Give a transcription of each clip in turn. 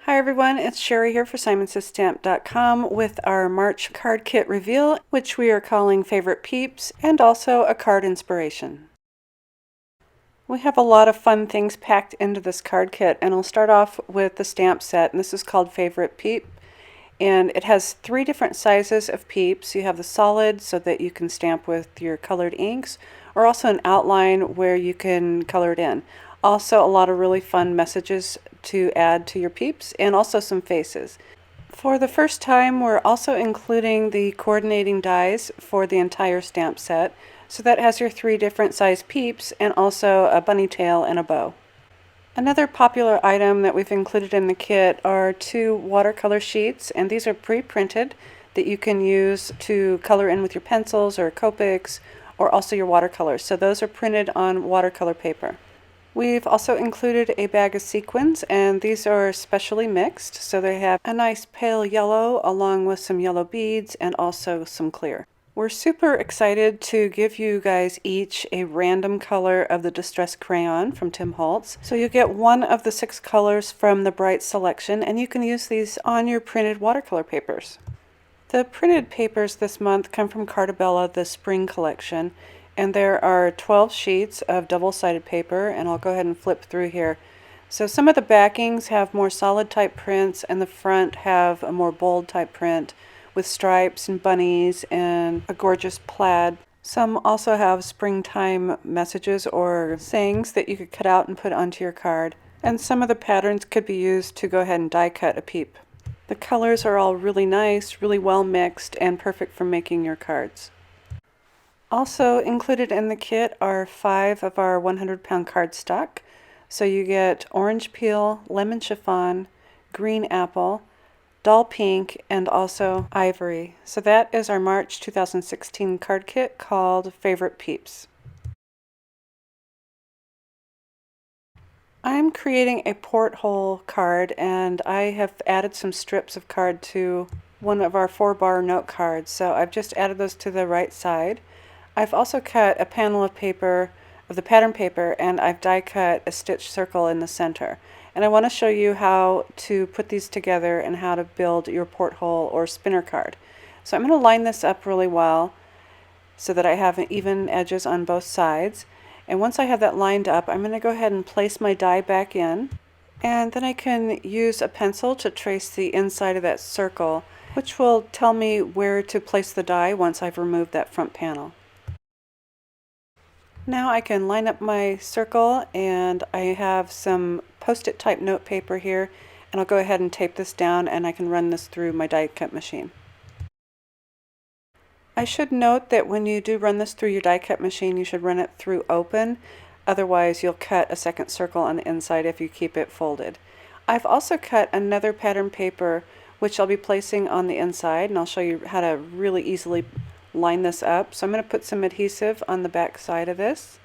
Hi everyone, it's Shari here for SimonsStamp.com with our March card kit reveal, which we are calling Favorite Peeps, and also a card inspiration. We have a lot of fun things packed into this card kit, and I'll start off with the stamp set, and this is called Favorite Peep. And it has 3 different sizes of Peeps. You have the solid so that you can stamp with your colored inks, or also an outline where you can color it in. Also a lot of really fun messages to add to your Peeps, and also some faces. For the first time, we're also including the coordinating dies for the entire stamp set. So that has your 3 different size Peeps and also a bunny tail and a bow. Another popular item that we've included in the kit are 2 watercolor sheets, and these are pre-printed that you can use to color in with your pencils or Copics or also your watercolors. So those are printed on watercolor paper. We've also included a bag of sequins, and these are specially mixed, so they have a nice pale yellow along with some yellow beads and also some clear. We're super excited to give you guys each a random color of the Distress Crayon from Tim Holtz. So you get one of the 6 colors from the Bright selection, and you can use these on your printed watercolor papers. The printed papers this month come from Cartabella, the Spring collection, and there are 12 sheets of double-sided paper, and I'll go ahead and flip through here. So some of the backings have more solid type prints, and the front have a more bold type print with stripes and bunnies and a gorgeous plaid. Some also have springtime messages or sayings that you could cut out and put onto your card. And some of the patterns could be used to go ahead and die cut a peep. The colors are all really nice, really well mixed, and perfect for making your cards. Also included in the kit are 5 of our 100-pound cardstock. So you get orange peel, lemon chiffon, green apple, dull pink, and also ivory. So that is our March 2016 card kit called Favorite Peeps. I'm creating a porthole card, and I have added some strips of card to one of our 4-bar note cards. So I've just added those to the right side. I've also cut a panel of paper, of the pattern paper, and I've die cut a stitch circle in the center. And I want to show you how to put these together and how to build your porthole or spinner card. So I'm going to line this up really well so that I have even edges on both sides. And once I have that lined up, I'm going to go ahead and place my die back in. And then I can use a pencil to trace the inside of that circle, which will tell me where to place the die once I've removed that front panel. Now I can line up my circle, and I have some post-it type note paper here, and I'll go ahead and tape this down, and I can run this through my die cut machine. I should note that when you do run this through your die cut machine, you should run it through open, otherwise you'll cut a second circle on the inside if you keep it folded. I've also cut another pattern paper which I'll be placing on the inside, and I'll show you how to really easily line this up. So I'm going to put some adhesive on the back side of this,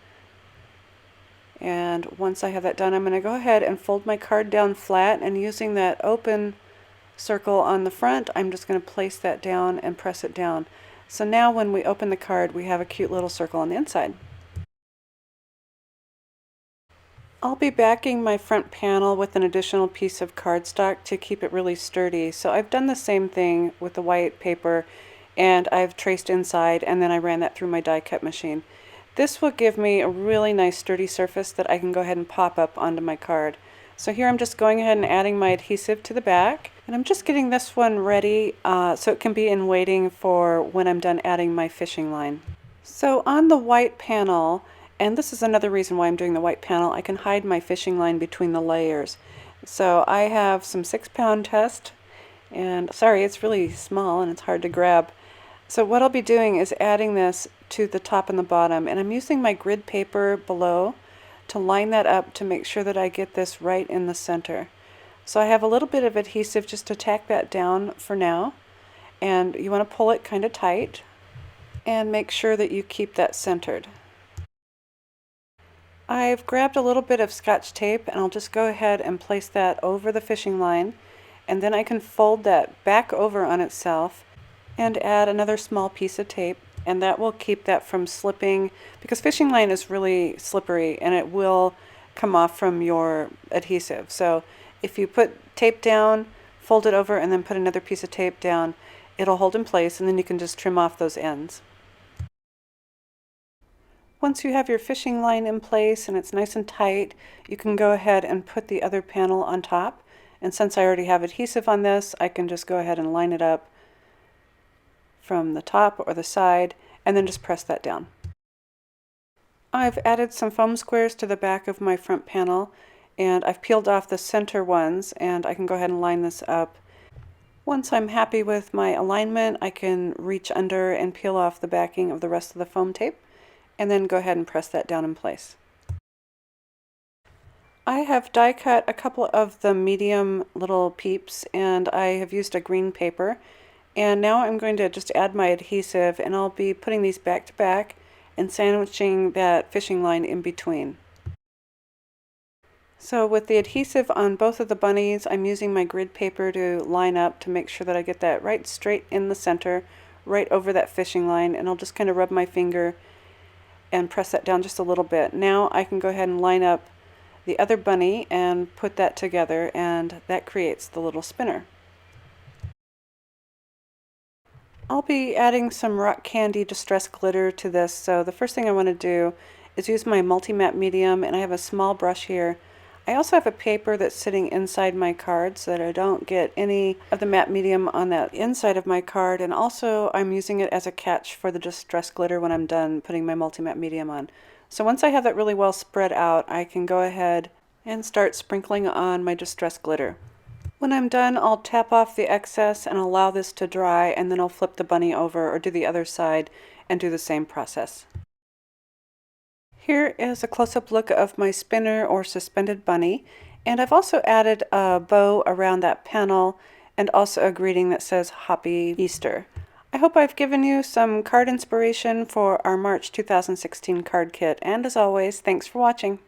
and once I have that done, I'm going to go ahead and fold my card down flat, and using that open circle on the front, I'm just going to place that down and press it down. So now when we open the card, we have a cute little circle on the inside. I'll be backing my front panel with an additional piece of cardstock to keep it really sturdy. So I've done the same thing with the white paper, and I've traced inside, and then I ran that through my die cut machine. This will give me a really nice sturdy surface that I can go ahead and pop up onto my card. So here I'm just going ahead and adding my adhesive to the back, and I'm just getting this one ready so it can be in waiting for when I'm done adding my fishing line. So on the white panel, and this is another reason why I'm doing the white panel, I can hide my fishing line between the layers. So I have some 6-pound test, and sorry, it's really small and it's hard to grab. So what I'll be doing is adding this to the top and the bottom, and I'm using my grid paper below to line that up to make sure that I get this right in the center. So I have a little bit of adhesive just to tack that down for now, and you want to pull it kind of tight and make sure that you keep that centered. I've grabbed a little bit of Scotch tape, and I'll just go ahead and place that over the fishing line, and then I can fold that back over on itself and add another small piece of tape, and that will keep that from slipping, because fishing line is really slippery and it will come off from your adhesive. So If you put tape down, fold it over, and then put another piece of tape down, it'll hold in place, and then you can just trim off those ends. Once you have your fishing line in place and it's nice and tight, you can go ahead and put the other panel on top. And since I already have adhesive on this, I can just go ahead and line it up from the top or the side, and then just press that down. I've added some foam squares to the back of my front panel, and I've peeled off the center ones, and I can go ahead and line this up. Once I'm happy with my alignment, I can reach under and peel off the backing of the rest of the foam tape, and then go ahead and press that down in place. I have die cut a couple of the medium little peeps, and I have used a green paper. And now I'm going to just add my adhesive, and I'll be putting these back to back and sandwiching that fishing line in between. So with the adhesive on both of the bunnies, I'm using my grid paper to line up to make sure that I get that right straight in the center, right over that fishing line, and I'll just kind of rub my finger and press that down just a little bit. Now I can go ahead and line up the other bunny and put that together, and that creates the little spinner. I'll be adding some rock candy distress glitter to this, so the first thing I want to do is use my multi-matte medium, and I have a small brush here. I also have a paper that's sitting inside my card so that I don't get any of the matte medium on that inside of my card, and also I'm using it as a catch for the distress glitter when I'm done putting my multi-matte medium on. So once I have that really well spread out, I can go ahead and start sprinkling on my distress glitter. When I'm done, I'll tap off the excess and allow this to dry, and then I'll flip the bunny over or do the other side and do the same process. Here is a close-up look of my spinner or suspended bunny, and I've also added a bow around that panel and also a greeting that says Happy Easter. I hope I've given you some card inspiration for our March 2016 card kit, and as always, thanks for watching.